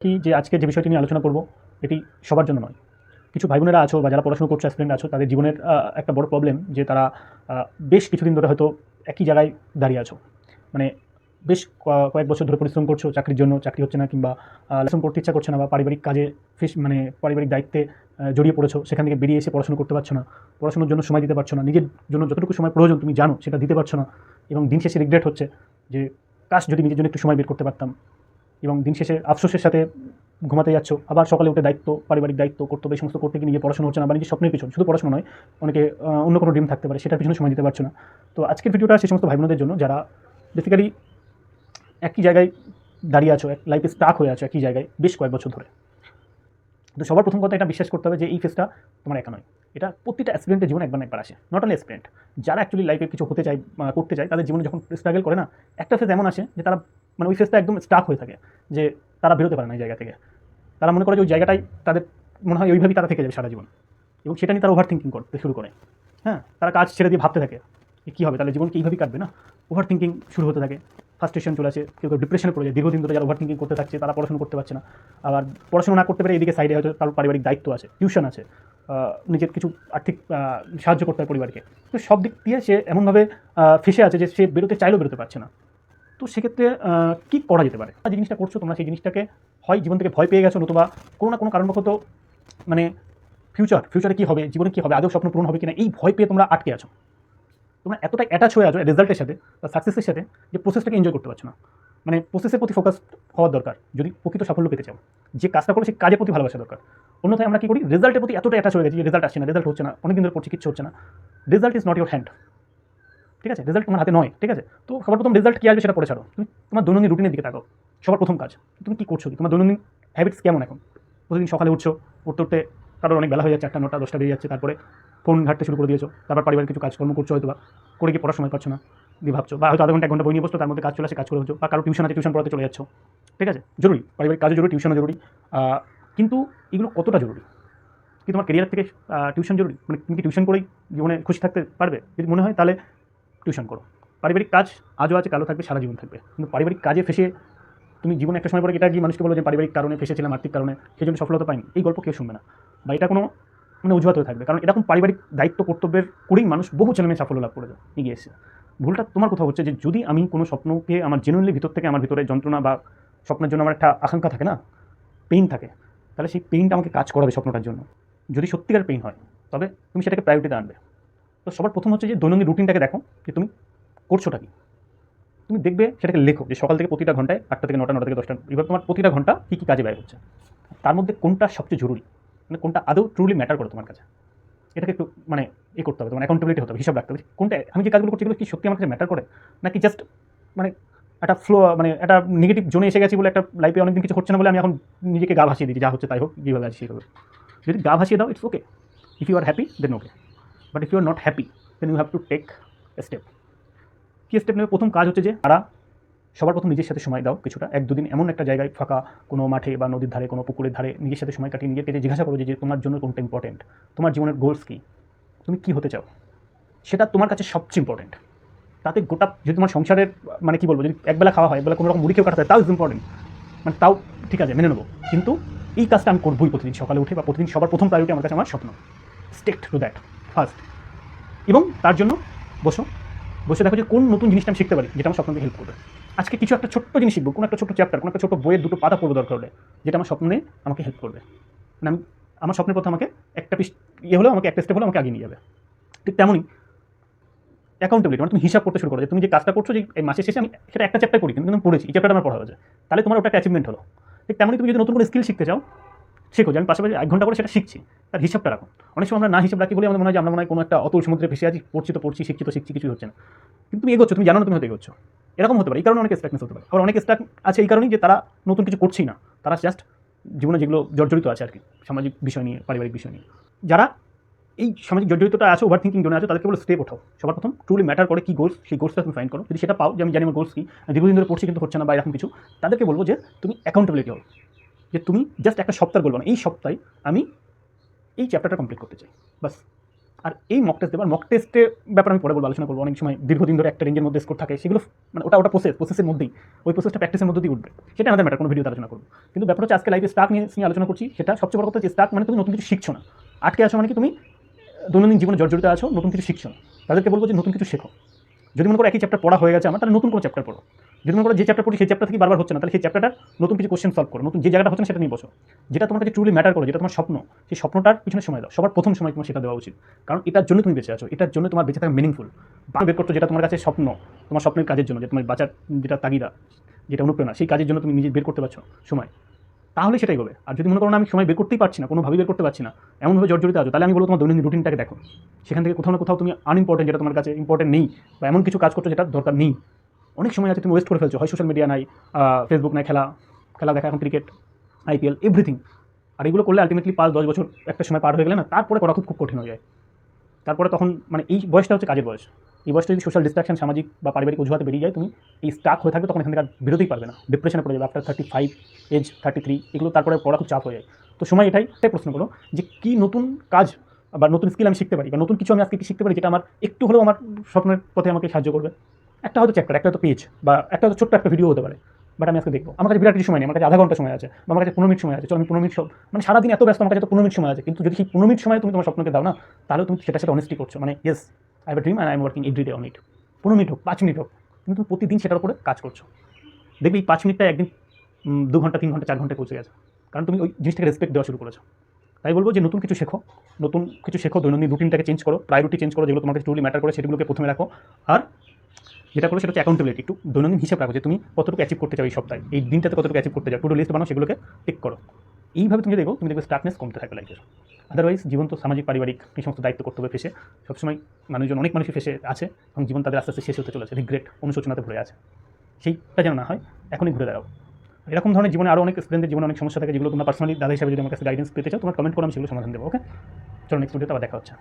কি যে আজকে যে বিষয়টি নিয়ে আলোচনা করব এটি সবার জন্য নয়। কিছু ভাই বোনেরা আছো বা যারা পড়াশোনা করছো, অ্যাসপিরেন্ট আছো, তাদের জীবনের একটা বড় প্রবলেম যে তারা বেশ কিছুদিন ধরে হয়তো একই জায়গায় দাঁড়িয়ে আছো। মানে বেশ কয়েক বছর ধরে পরিশ্রম করছো চাকরির জন্য, চাকরি হচ্ছে না, কিংবা লেসন করতে ইচ্ছা করছে না, বা পারিবারিক কাজে মানে পারিবারিক দায়িত্বে জড়িয়ে পড়েছো, সেখান থেকে বেরিয়ে এসে পড়াশোনা করতে পারছো না, পড়াশোনার জন্য সময় দিতে পারছো না, নিজের জন্য যতটুকু সময় প্রয়োজন তুমি জানো সেটা দিতে পারছো না, এবং দিন শেষে রিগ্রেট হচ্ছে যে কাশ যদি নিজের জন্য একটু সময় বের করতে পারতাম, এবং দিন শেষে আফসোসের সাথে ঘুমাতে যাচ্ছ, আবার সকালে উঠে দায়িত্ব, পারিবারিক দায়িত্ব, কর্তব্য, এই সমস্ত করতে গিয়ে নিজে পড়াশোনা হচ্ছে না, বা নিজের স্বপ্নের পিছনে, শুধু পড়াশোনা নয়, অনেকে অন্য কোনো ড্রিম থাকতে পারে, সেটার পিছনে সময় দিতে পারছো না। তো আজকের ভিডিওটা সেই সমস্ত ভাই বোনদের জন্য যারা বেসিক্যালি একই জায়গায় দাঁড়িয়ে আছো, লাইফে স্টাক হয়ে আছো একই জায়গায় বেশ কয়েক বছর ধরে। তো সবার প্রথম কথা এটা বিশ্বাস করতে হবে যে এই ফেজটা তোমার একা নয়। এটা প্রতিটা অ্যাসপিরেন্টের জীবনে একবার না একবার আসে। নট অনলি অ্যাসপিরেন্ট, যারা অ্যাকচুয়ালি লাইফে কিছু হতে চায়, করতে চায়, তাদের জীবনে যখন স্ট্রাগল করে না, একটা ফেজ এমন আসে যে তারা মানে ওই ফেজটা একদম স্টাক হয়ে থাকে, যে তারা বেরোতে পারে না এই জায়গা থেকে। তারা মনে করে যে ওই জায়গাটাই তাদের মনে হয় ওইভাবেই তারা থেকে যাবে সারা জীবন, এবং সেটা নিয়ে তারা ওভার থিঙ্কিং করতে শুরু করে। হ্যাঁ, তারা কাজ ছেড়ে দিয়ে ভাবতে থাকে কী হবে, তাহলে জীবন কি এইভাবেই কাটবে না। ওভার থিঙ্কিং শুরু হতে থাকে, ফার্স্টেশন চলে আসে, কেউ কেউ ডিপ্রেশনে পড়ে যায়। দীর্ঘদিন ধরে যারা ওভার থিঙ্কিং করতে থাকছে তারা পড়াশোনা করতে পারছে না। আবার পড়াশোনা না করতে পারে এদিকে সাইডে হয়তো তার পারিবারিক দায়িত্ব আছে, টিউশন আছে, নিজের কিছু আর্থিক সাহায্য করতে হয় পরিবারকে। তো সব দিক দিয়ে সে এমনভাবে ফেসে আছে যে সে বেরোতে চাইলেও বেরোতে পারছে না। তো সেক্ষেত্রে কী করা যেতে পারে? যে জিনিসটা করছো তোমরা, সেই জিনিসটাকে হয় জীবন থেকে ভয় পেয়ে গেছো, নতুবা কোনো না কোনো কারণবশত মানে ফিউচারে কী হবে, জীবনে কী হবে, আদৌ স্বপ্ন পূরণ হবে কিনা, এই ভয় পেয়ে তোমরা আটকে আছো। তোমরা এতটাই অ্যাটাচ হয়ে আছো রেজাল্টের সাথে বা সাকসেসের সাথে যে প্রসেসটাকে এনজয় করতে পারছো না। মানে প্রসেসের প্রতি ফোকাস হওয়ার দরকার যদি প্রকৃত সাফল্য পেতে চাও। যে কাজটা করো সেই কাজের প্রতি ভালোবাসা দরকার। অন্যথায় আমরা কী করি, রেজাল্টের প্রতি এতটাই অ্যাটাচ হয়ে গেছি যে রেজাল্ট আসছে না, রেজাল্ট হচ্ছে না, অনেকদিন ধরে পড়ছি, কিচ্ছু হচ্ছে না। Result is not your hand, ঠিক আছে? রেজাল্ট তোমার হাতে নয়, ঠিক আছে? তো সবার প্রথম রেজাল্ট কী আসবে সেটা পড়ে ছাড়ো। তুমি তোমার দৈনন্দিন রুটিনের দিকে তাকাও। সবার প্রথম কাজ, তুমি কী করছো, তোমার দৈনন্দিন হ্যাবিটস কেমন এখন? প্রতিদিন সকালে উঠছো, উঠতে উঠতে কারোর অনেক বেলা হয়ে যাচ্ছে, 8টা 9টা 10টা বেরিয়ে যাচ্ছে, তারপরে ফোন ঘাঁটতে শুরু করে দিয়েছো, তারপর পারিবারিক কিছু কাজকর্ম করছো হয়তো, বা করে গিয়ে পড়ার সময় পাচ্ছ না, দিয়ে ভাবছো, বা হয়তো আধা ঘন্টা 1 ঘন্টা বই নিয়ে বসতো, তার মধ্যে কাজ চলে আসে, কাজ করে হচ্ছে, বা কারো টিউশন আছে, টিউশন পড়াতে চলে যাচ্ছ, ঠিক আছে? জরুরি, পারিবারিক কাজও জরুরি, টিউশনও জরুরি। কিন্তু এগুলো কতটা জরুরি? কি তোমার কেরিয়ার থেকে টিউশন জরুরি? মানে তুমি কি টিউশন করেই জীবনে খুশি থাকতে পারবে? যদি মনে হয় তাহলে টিউশন করো। পারিবারিক কাজ আজও আছে, কালও থাকবে, সারা জীবন থাকবে। কিন্তু পারিবারিক কাজে ফেসে তুমি জীবনে একটা সময় পরে এটা গিয়ে মানুষকে বলো যে পারিবারিক কারণে ফেসেছিলাম, আর্থিক কারণে, সেই জন্য সফলতা পাইনি, এই গল্প কেউ শুনবে না, বা এটা কোনো মানে অজুহাত হয়ে থাকবে। কারণ এরকম পারিবারিক দায়িত্ব কর্তব্যের করেই মানুষ বহু ছেলেমেয়ে সাফল্য লাভ করে যায়, এগিয়ে এসেছে। ভুলটা তোমার কোথাও হচ্ছে যে যদি আমি কোনো স্বপ্নকে আমার জেনুইনলি ভিতর থেকে, আমার ভিতরে যন্ত্রণা বা স্বপ্নের জন্য আমার একটা আকাঙ্ক্ষা থাকে না, পেইন থাকে, তাহলে সেই পেইনটা আমাকে কাজ করাবে স্বপ্নটার জন্য। যদি সত্যিকার পেইন হয় তবে তুমি সেটাকে প্রায়োরিটিতে আনবে। তো সবার প্রথম হচ্ছে যে দৈনন্দিন রুটিনটাকে দেখো যে তুমি করছোটা কি। তুমি দেখবে সেটাকে লেখো যে সকাল থেকে প্রতিটা ঘন্টায় 8টা থেকে 9টা, 9টা থেকে 10টা, এবার তোমার প্রতিটা ঘন্টা কী কী কাজে ব্যয় হচ্ছে, তার মধ্যে কোনটা সবচেয়ে জরুরি, মানে কোনটা আদৌ ট্রুলি ম্যাটার করে তোমার কাছে। এটাকে একটু মানে করতে হবে, তোমার অ্যাকাউন্টেবিলিটি হতে হবে, হিসাব রাখতে হবে কোনটা আমি যে কাজগুলো করছি এগুলো কি সত্যি আমার কাছে ম্যাটার করে, নাকি জাস্ট মানে একটা ফ্লো, মানে একটা নেগেটিভ জোনে এসে গেছি বলে, একটা লাইফে অনেকদিন কিছু হচ্ছে না বলে আমি এখন নিজেকে গা ভাসিয়ে দিচ্ছি, যা হচ্ছে তাই হোক, যেভাবে আছে সেভাবে। যদি গা ভাসিয়ে দাও, it's okay. If you are happy then okay, but if you are not happy then you have to take a step. কী স্টেপ নেবে? প্রথম কাজ হচ্ছে যে সবার প্রথম নিজের সাথে সময় দাও কিছুটা, 1-2 দিন এমন একটা জায়গায়, ফাঁকা কোনো মাঠে বা নদীর ধারে, কোনো পুকুরের ধারে নিজের সাথে সময় কাটিয়ে নিজেকে যে জিজ্ঞাসা করো যে তোমার জন্য কোনটা ইম্পর্টেন্ট, তোমার জীবনের গোলস কী, তুমি কী হতে চাও, সেটা তোমার কাছে সবচেয়ে ইম্পর্টেন্ট। তাতে গোটা যদি তোমার সংসারের মানে কী বলবো, যদি একবেলা খাওয়া হয়, একবেলা কোনো রকম মুড়ি খেয়ে কাটাতে হয়, তাও ইজ ইম্পর্টেন্ট, মানে তাও ঠিক আছে, মেনে নেবো। কিন্তু এই কাজটা আমি করবোই প্রতিদিন সকালে উঠে, বা প্রতিদিন সবার প্রথম প্রায়োরিটি আমার কাছে আমার স্বপ্ন। Stick to that first. এবং তার জন্য বসে দেখো যে কোন নতুন জিনিসটা আমি শিখতে পারি যেটা আমার স্বপ্নকে হেল্প করবে। আজকে কিছু একটা ছোট্ট জিনিস শিখবো, কোনো একটা ছোট্ট চ্যাপ্টার, কোনো একটা ছোট্ট বইয়ের 2টো পাতা পড়বো দরকার হলে, যেটা আমার স্বপ্নে আমাকে হেল্প করবে। মানে আমি আমার স্বপ্নের পথে আমাকে একটা পিস হলেও, আমাকে একটা স্টেপ হলেও আমাকে এগিয়ে নিয়ে যাবে। ঠিক তেমনই অ্যাকাউন্টেবিলিটি, মানে তুমি হিসাব করতে শুরু করো যে তুমি যে কাজটা করছো, যে এই মাসের শেষে আমি সেটা একটা চ্যাপ্টার করি, কিন্তু আমি পড়েছি, এই চ্যাপ্টারটা আমার পড়া হয়েছে, তাহলে তোমার ওটা একটা অ্যাচিভমেন্ট হলো। ঠিক তেমনই তুমি যদি নতুন কোনো স্কিল শিখতে চাও, শেখো যে আমি পাশাপাশি 1 ঘন্টা করে সেটা শিখছি, তার হিসাবটা রাখো। অনেক সময় আমরা না হিসাব রাখি বলে আমাদের মনে হয় যে আমরা মনে হয় কোনো একটা অতল সমুদ্রে ভেসে আছি, পড়ছি, শিখছি, কিছুই হচ্ছে না। কিন্তু তুমি এগোচ্ছ, তুমি জানো না তুমি হয়তো এগোচ্ছ। এরকম হতে পারে, এই কারণে অনেক স্ট্রাকনেস হতে পারে। আবার অনেক স্ট্রাক আছে এই কারণেই যে তারা নতুন কিছু করছেই না, তারা জাস্ট জীবনে যেগুলো জর্জরিত আছে আর কি, সামাজিক বিষয় নিয়ে, পারিবারিক বিষয় নিয়ে। যারা এই সামাজিক জর্জরিতটা আছে, ওভার থিঙ্কিং জোনে আছে, তাদেরকে বলে স্টেপ ওঠাও। সবার প্রথম ট্রুলি ম্যাটার করে কী গোলস, সেই গোলসটা তুমি ফাইন্ড করো। যদি সেটা পাও যে আমি জানি আমার গোলস কী, দীর্ঘদিন ধরে পড়ছি কিন্তু হচ্ছে না, বা এরকম কিছু, তাদেরকে বলবো যে তুমি অ্যাকাউন্টেবিলিটি হও, যে তুমি জাস্ট একটা সপ্তাহ বলবো না, এই সপ্তাহে আমি এই চ্যাপ্টারটা কমপ্লিট করতে চাই, বাস। আর এই মক টেস্ট দেবার মক টেস্টের ব্যাপারে আমি পরে বলবো, আলোচনা করবো। অনেক সময় দীর্ঘদিন ধরে একটা রেঞ্জের মধ্যে স্কোর থাকে, সেগুলো মানে ওটা প্রসেসের মধ্যেই, ওই প্রসেসটা প্র্যাকটিসের মধ্যে দিয়ে উঠবে, সেটা আমাদের ম্যাটার, কোনো ভিডিওতে আলোচনা করবো। কিন্তু ব্যাপার হচ্ছে আজকে লাইফে স্টাক নিয়ে আলোচনা করছি, সেটা সবচেয়ে বড় কথা যে স্টাক মানে তুমি নতুন কিছু শিখছো না, আটকে আছো, মানে কি তুমি দৈনন্দিন জীবনে জর্জরিত আছো, নতুন কিছু শিখছো না। তাদেরকে বলবো যে নতুন কিছু শেখো। যদি মনে করো একই চ্যাপ্টার পড়া হয়ে গেছে আমার, তাহলে নতুন কোনো চ্যাপ্টার পড়ো। যদি মনে করো যে চ্যাপ্টার পড়ি সেই চ্যাপ্টার থেকে বারবার হচ্ছে না, তাহলে সেই চ্যাপ্টারটার নতুন কিছু কোশ্চেন সলভ করো, নতুন যে জায়গাটা হচ্ছে না সেটা নিয়ে বসো। যেটা তোমার কাছে ট্রুলি ম্যাটার করো, যেটা তোমার স্বপ্ন, সেই স্বপ্নটার পিছনে সময় দাও। সবার প্রথম সময় তোমার সেটা দেওয়া উচিত, কারণ এটার জন্য তুমি বেঁচে আছো, এটার জন্য তোমার বেঁচে থাকা মিনিংফুল। বের করছো যেটা তোমার কাছে স্বপ্ন, তোমার স্বপ্নের কাজের জন্য, যে তোমার বাঁচার যেটা তাগিদা, যেটা অনুপ্রেরণা, সেই কাজের জন্য তুমি নিজে বের করতে পারছো সময়, তাহলে সেটাই হবে। আর যদি মনে করো না আমি সময় বের করতেই পারছি না, কোনোভাবেই বের করতে পারছি না, এমনভাবে জর্জরিত আছো, তাহলে আমি বলবো তোমার দৈনন্দিন রুটিনটাকে দেখো। সেখান থেকে কোথাও না কোথাও তুমি আনইম্পর্টেন্ট, যেটা তোমার কাছে ইম্পর্টেন্ট নেই, বা এমন কিছু কাজ করছো যেটা দরকার নেই। অনেক সময় আছে তুমি ওয়েস্ট করে ফেলছো, হয় সোশ্যাল মিডিয়া নাই, ফেসবুক নাই, খেলা দেখা, এখন ক্রিকেট, IPL, এভরিথিং। আর এগুলো করলে আলটিমেটলি 5-10 বছর একটা সময় পার হয়ে গেলে না, তারপরে করা খুব কঠিন হয়ে যায়। তারপরে তখন মানে এই বয়সটা হচ্ছে কাজের বয়স। এই বয়সটা যদি সোশ্যাল ডিস্ট্রাকশন, সামাজিক বা পারিবারিক অজুহাতে বেরিয়ে যায়, তুমি এই স্টাক হয়ে থাকবে, তখন এখান থেকে আর বেরোতেই পারবে না, ডিপ্রেশনে পড়ে যাবে আফটার 35 এজ, 33, এগুলো তারপরে পড়া খুব চাপ হয়ে যায়। তো সময় এটাই প্রশ্ন করো যে কী নতুন কাজ বা নতুন স্কিল আমি শিখতে পারি, বা নতুন কিছু আমি আজকে কি শিখতে পারি যেটা আমার একটু হলেও আমার স্বপ্নের পথে আমাকে সাহায্য করবে। একটা হয়তো চ্যাপ্টার, একটা হয়তো পেজ, বা একটা হয়তো ছোট্ট একটা ভিডিও হতে পারে, বাট আমি আজকে দেখবো। আমার কাছে বিরাট কিছু সময় নেই, আমার কাছে আধা ঘন্টা সময় আছে, বা আমার কাছে 15 মিনিট সময় আছে, চলো আমি 15 মিনিট মানে সারাদিন এত ব্যস্ত, আমার কাছে তো 15 মিনিট সময় আছে। কিন্তু যদি সেই 15 মিনিট সময় তুমি তোমার স্বপ্নকে দাও না, তাহলে তুমি সেটা অনেস্টি করছো, মানে yes I have a dream and I am working every day on it. 15 minute হোক, 5 মিনিট হোক, কিন্তু তুমি প্রতিদিন সেটার উপরে কাজ করছো। দেখবি এই 5 মিনিটটা একদিন 2 ঘন্টা, 3 ঘন্টা, 4 ঘন্টায় পৌঁছে গেছে, কারণ তুমি ওই জিনিসটাকে রেসপেক্ট দেওয়া শুরু করেছো। তাই বলবো যে নতুন কিছু শেখো, দৈনন্দিন রুটিনটাকে চেঞ্জ করো, প্রায়োরিটি চেঞ্জ করো, যেগুলো তোমার কাছে ট্রুলি ম্যাটার করে সেগুলোকে প্রথমে রাখো। আর যেটা করো সেটা হচ্ছে অ্যাকাউন্টেবিলিটি, একটু দৈনন্দিন হিসাব রাখো যে তুমি কতটুকু অ্যাচিভ করতে চাও এই সপ্তাহে, এই দিনটাতে কতটুকু অ্যাচিভ করতে চাও, টু ডু লিস্ট বানাও, সেগুলোকে টিক করো। এইভাবে তুমি দেখো, তুমি দেখবে স্টাকনেস কমতে থাকবে লাইফের। আদারওয়াইজ জীবন তো সামাজিক, পারিবারিক, এই সমস্ত দায়িত্ব কর্তব্য ফেসে সবসময় অনেক মানুষই ফেসে আছে, এবং জীবন তাদের আস্তে আস্তে শেষ হতে চলেছে, রিগ্রেট, অনুশোচনাতে ভরে আছে। সেইটা যেন না হয়, এখনই ঘুরে দাঁড়াও। এরকম ধরনের জীবনে আরও অনেক স্টুডেন্টদের জীবনে অনেক সমস্যা থাকে, যেগুলো তোমরা পার্সোনালি দাদা হিসাবে যদি আমার কাছে গাইডেন্স পেতে চাও, তোমার কমেন্ট করে আমি সেগুলো সমাধান দেবো। ওকে, চলো নেক্সট ভিডিওতে আবার দেখা হচ্ছে।